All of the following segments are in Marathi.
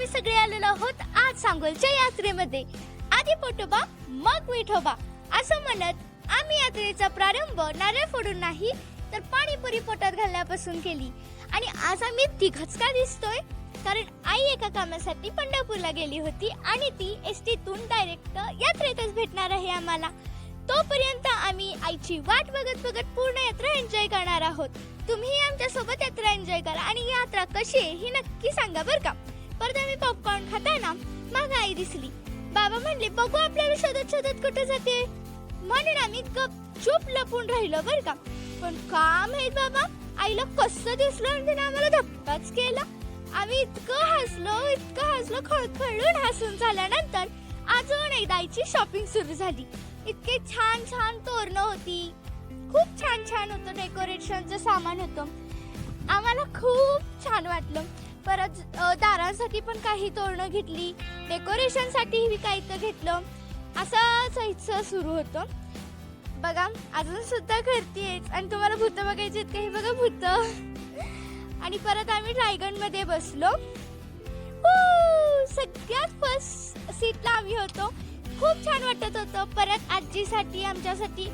आम्ही सगळे आलेलो आहोत आज सांगोलच्या यात्रेमध्ये। आधी पोटोबा मग विठोबा असं म्हणत आम्ही यात्रेचा प्रारंभ नारळ फोडून नाही तर पाणीपुरी पोटात घालण्यापासून केली। आणि आज आम्ही तिघच का दिसतोय कारण आई एका कामासाठी पंढरपूरला गेली होती आणि ती एसटीतून डायरेक्ट यात्रेतच भेटणार आहे आम्हाला। तोपर्यंत आम्ही आईची वाट बघत बघत पूर्ण यात्रा एन्जॉय करणार आहोत। तुम्ही आमच्या सोबत यात्रा एन्जॉय करा आणि यात्रा कशी आहे ही नक्की सांगा बरं का। परत आम्ही पॉपकॉर्न खाताना मग आई दिसली। बाबा म्हणले बघू आपल्याला शोधत शोधत कुठे जाते, म्हणून आम्ही गपचूप लपून राहिलो बरं का। पण का माहित बाबा आईला कसं दिसलं आणि तिने आम्हाला धक्काच केला। आम्ही इतकं हसलो खळखळून हसून झाल्यानंतर अजून एकदा आईची शॉपिंग सुरू झाली। इतके छान छान तोरणं होती, खूप छान छान होतं, डेकोरेशनचं सामान होतं, आम्हाला खूप छान वाटलं। परत दारांसाठी पण काही तोरणं घेतली, डेकोरेशनसाठी काही तर घेतलं, असं सुरू होतं बघा। अजून सुद्धा करतेच आणि तुम्हाला भूत बघायचे आहेत काही बघा भूत। आणि परत आम्ही रायगडमध्ये बसलो, सगळ्यात फर्स्ट सीटला आम्ही होतो, खूप छान वाटत होतं। परत आजीसाठी आमच्यासाठी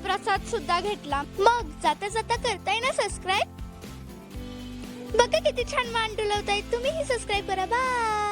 प्रसाद सुद्धा घेतला। मग जाता जाता करताय ना सबस्क्राईब, बघा किती छान मान डुलवताय तुम्ही, ही सबस्क्राईब करा। बाय।